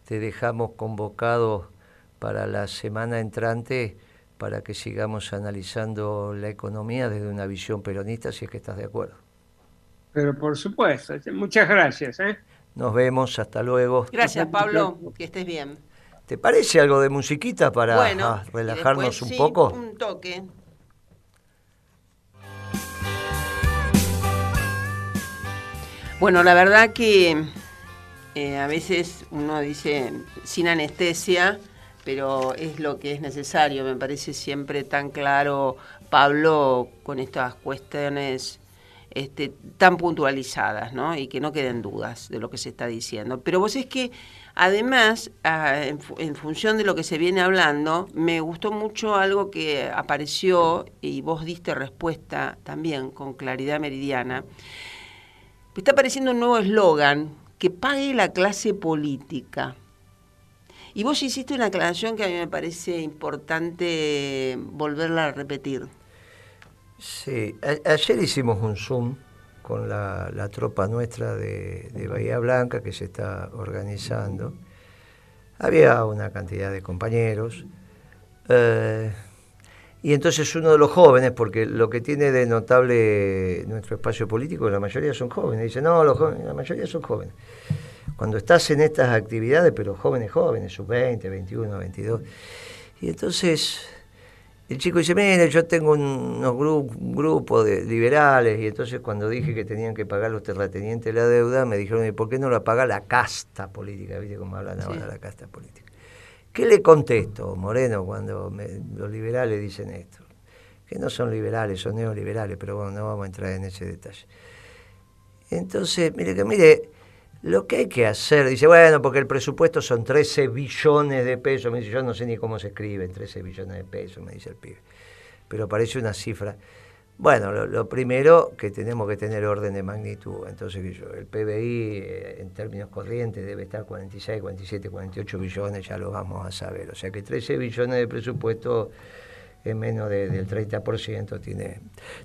te dejamos convocado para la semana entrante para que sigamos analizando la economía desde una visión peronista, si es que estás de acuerdo. Pero por supuesto, muchas gracias. Nos vemos, hasta luego. Gracias, Pablo, que estés bien. ¿Te parece algo de musiquita para relajarnos después, un poco? Un toque. Bueno, la verdad que a veces uno dice sin anestesia, pero es lo que es necesario. Me parece siempre tan claro, Pablo, con estas cuestiones tan puntualizadas, ¿no? Y que no queden dudas de lo que se está diciendo. Pero vos es que, además, en función de lo que se viene hablando, me gustó mucho algo que apareció y vos diste respuesta también con claridad meridiana. Está apareciendo un nuevo eslogan, que pague la clase política. Y vos hiciste una aclaración que a mí me parece importante volverla a repetir. Sí, ayer hicimos un Zoom con la tropa nuestra de Bahía Blanca que se está organizando. Había una cantidad de compañeros. Y entonces uno de los jóvenes, porque lo que tiene de notable nuestro espacio político, la mayoría son jóvenes. Dice, no, la mayoría son jóvenes. Cuando estás en estas actividades, pero jóvenes, sub-20, 21, 22. Y entonces el chico dice, mire, yo tengo un grupo de liberales, y entonces cuando dije que tenían que pagar los terratenientes la deuda, me dijeron, ¿y por qué no la paga la casta política? ¿Viste cómo hablan ahora la casta política? ¿Qué le contesto, Moreno, cuando los liberales dicen esto? Que no son liberales, son neoliberales, pero bueno, no vamos a entrar en ese detalle. Entonces, mire, Lo que hay que hacer, dice, bueno, porque el presupuesto son 13 billones de pesos. Me dice, yo no sé ni cómo se escriben 13 billones de pesos, me dice el pibe. Pero parece una cifra. Bueno, lo primero que tenemos que tener orden de magnitud. Entonces, el PBI en términos corrientes debe estar 46, 47, 48 billones, ya lo vamos a saber. O sea que 13 billones de presupuesto en menos del 30%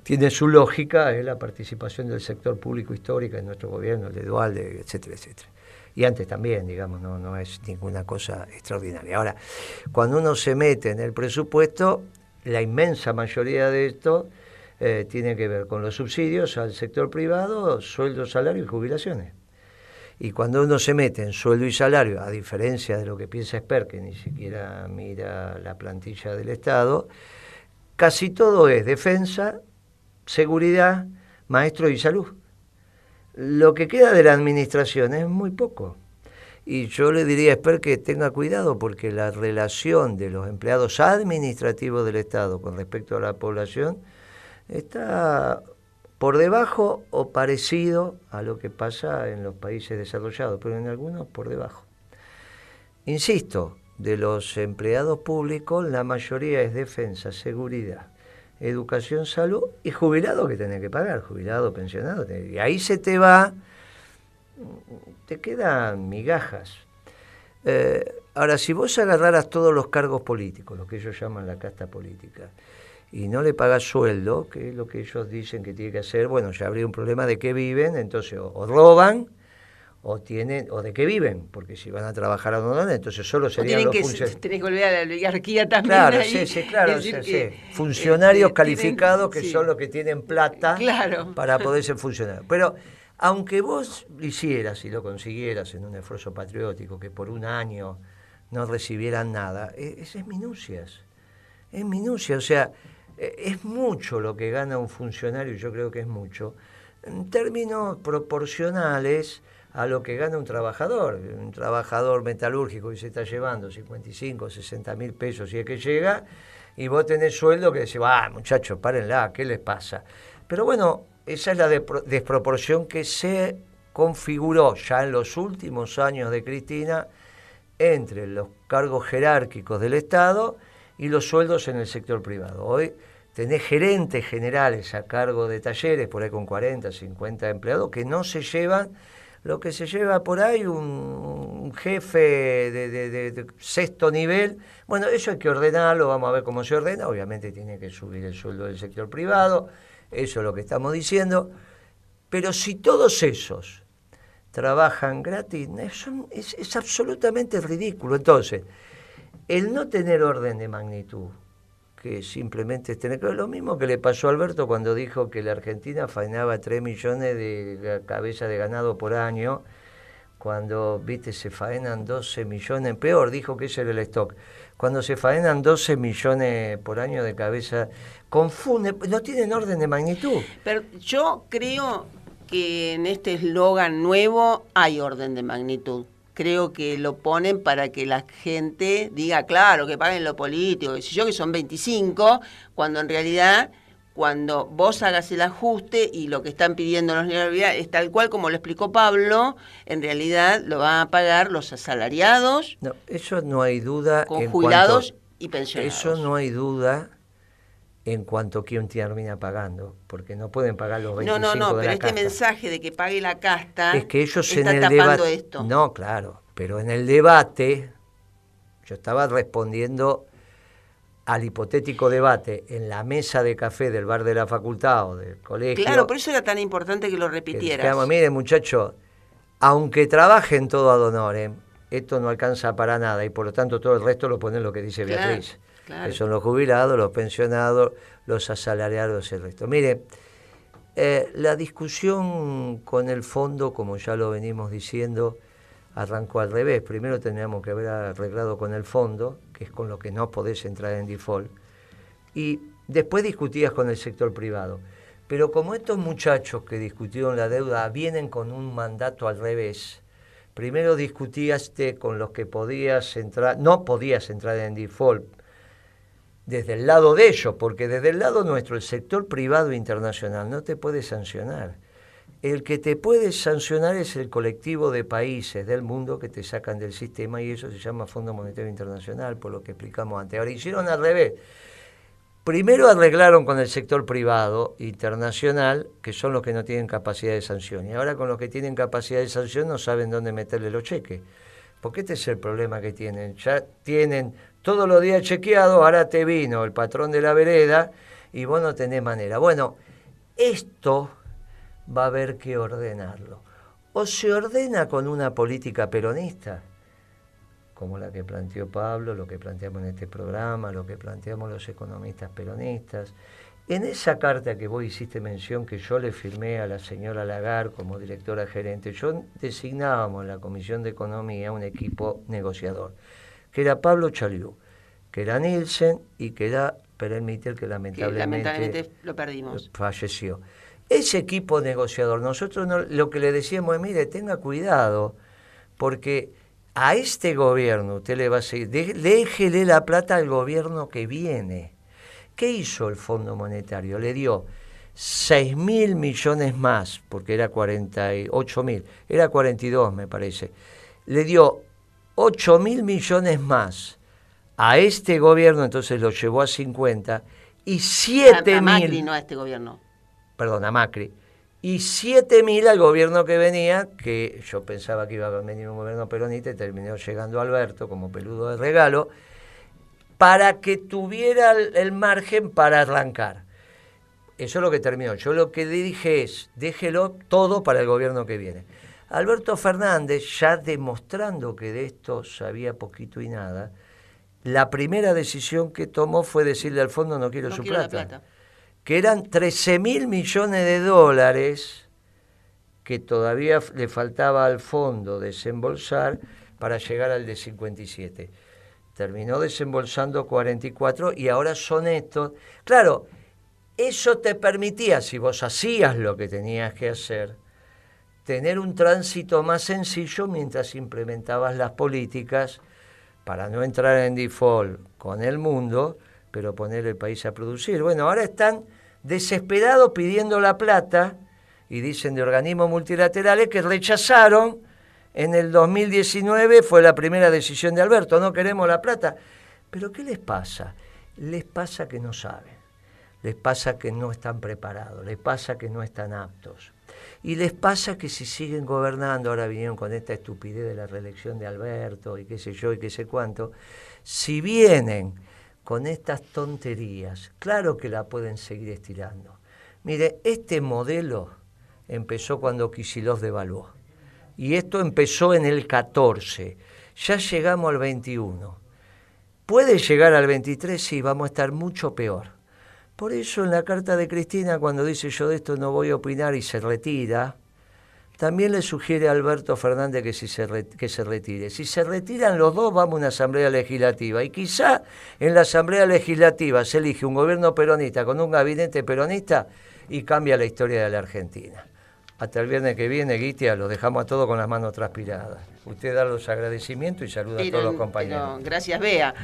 tiene su lógica, es la participación del sector público histórico en nuestro gobierno, el de Duhalde, etcétera, etcétera. Y antes también, digamos, no es ninguna cosa extraordinaria. Ahora, cuando uno se mete en el presupuesto, la inmensa mayoría de esto tiene que ver con los subsidios al sector privado, sueldos, salarios y jubilaciones. Y cuando uno se mete en sueldo y salario, a diferencia de lo que piensa Esper, que ni siquiera mira la plantilla del Estado, casi todo es defensa, seguridad, maestro y salud. Lo que queda de la administración es muy poco. Y yo le diría a Esper que tenga cuidado porque la relación de los empleados administrativos del Estado con respecto a la población está por debajo o parecido a lo que pasa en los países desarrollados, pero en algunos por debajo. Insisto, de los empleados públicos la mayoría es defensa, seguridad, educación, salud y jubilado que tenés que pagar, jubilado, pensionado. Y ahí se te va, te quedan migajas. Ahora, si vos agarraras todos los cargos políticos, lo que ellos llaman la casta política, y no le pagas sueldo, que es lo que ellos dicen que tiene que hacer, bueno, ya habría un problema de qué viven, entonces o roban o de qué viven, porque si van a trabajar a donde, entonces solo serían los funcionarios. Tenés que volver a la oligarquía también. Claro, ahí, sí, claro. Funcionarios calificados que son los que tienen plata para poder ser funcionarios. Pero aunque vos lo hicieras y lo consiguieras en un esfuerzo patriótico, que por un año no recibieran nada, es minucias. Es minucia, o sea, es mucho lo que gana un funcionario, yo creo que es mucho, en términos proporcionales a lo que gana un trabajador metalúrgico que se está llevando 55, 60 mil pesos si es que llega, y vos tenés sueldo que decís, muchachos, párenla, ¿qué les pasa? Pero bueno, esa es la desproporción que se configuró ya en los últimos años de Cristina entre los cargos jerárquicos del Estado y los sueldos en el sector privado. Hoy tenés gerentes generales a cargo de talleres, por ahí con 40, 50 empleados, que no se llevan lo que se lleva por ahí un jefe de sexto nivel. Bueno, eso hay que ordenarlo, vamos a ver cómo se ordena. Obviamente tiene que subir el sueldo del sector privado, eso es lo que estamos diciendo. Pero si todos esos trabajan gratis, es absolutamente ridículo. Entonces, el no tener orden de magnitud, que simplemente es tener lo mismo que le pasó a Alberto cuando dijo que la Argentina faenaba 3 millones de cabezas de ganado por año, cuando, se faenan 12 millones, peor, dijo que ese era el stock. Cuando se faenan 12 millones por año de cabezas, confunde, no tienen orden de magnitud. Pero yo creo que en este eslogan nuevo hay orden de magnitud. Creo que lo ponen para que la gente diga, claro, que paguen lo político, que son 25, cuando en realidad, cuando vos hagas el ajuste y lo que están pidiendo los neoliberales es tal cual como lo explicó Pablo, en realidad lo van a pagar los asalariados. No, eso no hay duda. Con jubilados y pensionados. Eso no hay duda en cuanto a quién termina pagando, porque no pueden pagar los 25 No, de la pero este casta. Mensaje de que pague la casta es que ellos está en el tapando debate, esto. No, claro, pero en el debate, yo estaba respondiendo al hipotético debate en la mesa de café del bar de la facultad o del colegio. Claro, por eso era tan importante que lo repitieras. Miren, muchachos, aunque trabajen todo ad honorem, esto no alcanza para nada y por lo tanto todo el resto lo ponen lo que dice Beatriz. Claro. Que son los jubilados, los pensionados, los asalariados, el resto. Mire, la discusión con el fondo, como ya lo venimos diciendo, arrancó al revés. Primero teníamos que haber arreglado con el fondo, que es con lo que no podés entrar en default, y después discutías con el sector privado. Pero como estos muchachos que discutieron la deuda vienen con un mandato al revés, primero discutías con los que no podías entrar en default, desde el lado de ellos, porque desde el lado nuestro, el sector privado internacional no te puede sancionar. el que te puede sancionar es el colectivo de países del mundo que te sacan del sistema, y eso se llama Fondo Monetario Internacional, por lo que explicamos antes. Ahora hicieron al revés. Primero arreglaron con el sector privado internacional, que son los que no tienen capacidad de sanción, y ahora con los que tienen capacidad de sanción no saben dónde meterle los cheques. Porque este es el problema que tienen. Ya tienen todos los días chequeado, ahora te vino el patrón de la vereda y vos no tenés manera. Bueno, esto va a haber que ordenarlo. O se ordena con una política peronista, como la que planteó Pablo, lo que planteamos en este programa, lo que planteamos los economistas peronistas. En esa carta que vos hiciste mención, que yo le firmé a la señora Lagarde como directora gerente, yo designábamos en la Comisión de Economía un equipo negociador, que era Pablo Chaliú, que era Nielsen y que era Pérez Mitter, que lamentablemente lo perdimos. Falleció. Ese equipo negociador, nosotros lo que le decíamos es, mire, tenga cuidado, porque a este gobierno usted le va a seguir, déjele la plata al gobierno que viene. ¿Qué hizo el Fondo Monetario? Le dio 6.000 millones más, porque era 48.000, era 42 me parece. Le dio 8.000 millones más a este gobierno, entonces lo llevó a 50, y 7.000... A Macri, no a este gobierno. Perdón, a Macri. Y 7.000 al gobierno que venía, que yo pensaba que iba a venir un gobierno peronista y terminó llegando Alberto como peludo de regalo, para que tuviera el margen para arrancar. Eso es lo que terminó. Yo lo que dije es, déjelo todo para el gobierno que viene. Alberto Fernández, ya demostrando que de esto sabía poquito y nada, la primera decisión que tomó fue decirle al fondo, no quiero su plata. Que eran 13.000 millones de dólares que todavía le faltaba al fondo desembolsar para llegar al de 57. Terminó desembolsando 44 y ahora son estos. Claro, eso te permitía, si vos hacías lo que tenías que hacer, tener un tránsito más sencillo mientras implementabas las políticas para no entrar en default con el mundo, pero poner el país a producir. Bueno, ahora están desesperados pidiendo la plata, y dicen de organismos multilaterales que rechazaron. En el 2019 fue la primera decisión de Alberto, no queremos la plata. ¿Pero qué les pasa? Les pasa que no saben, les pasa que no están preparados, les pasa que no están aptos. Y les pasa que si siguen gobernando, ahora vinieron con esta estupidez de la reelección de Alberto y qué sé yo y qué sé cuánto, si vienen con estas tonterías, claro que la pueden seguir estirando. Mire, este modelo empezó cuando Kicillof devaluó. Y esto empezó en el 14. Ya llegamos al 21. ¿Puede llegar al 23? Sí, vamos a estar mucho peor. Por eso en la carta de Cristina, cuando dice yo de esto no voy a opinar y se retira, también le sugiere a Alberto Fernández que se retire. Si se retiran los dos, vamos a una asamblea legislativa. Y quizá en la asamblea legislativa se elige un gobierno peronista con un gabinete peronista y cambia la historia de la Argentina. Hasta el viernes que viene, Guitia, los dejamos a todos con las manos transpiradas. Usted da los agradecimientos y saluda a todos los compañeros. Gracias, Bea.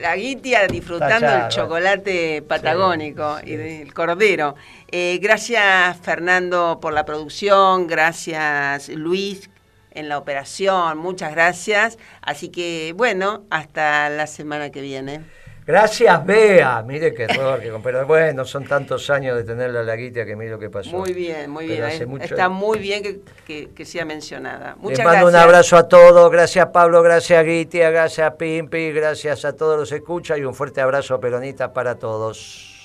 La Guitia disfrutando el chocolate patagónico y del cordero. Gracias, Fernando, por la producción. Gracias, Luis, en la operación. Muchas gracias. Así que, bueno, hasta la semana que viene. Gracias, Bea. Mire qué error. Pero bueno, son tantos años de tenerla la Guitia que mire lo que pasó. Muy bien, muy bien. Está muy bien que sea mencionada. Muchas gracias. Les mando un abrazo a todos. Gracias, Pablo. Gracias, Guitia. Gracias, Pimpi. Gracias a todos los escuchas y un fuerte abrazo peronista para todos.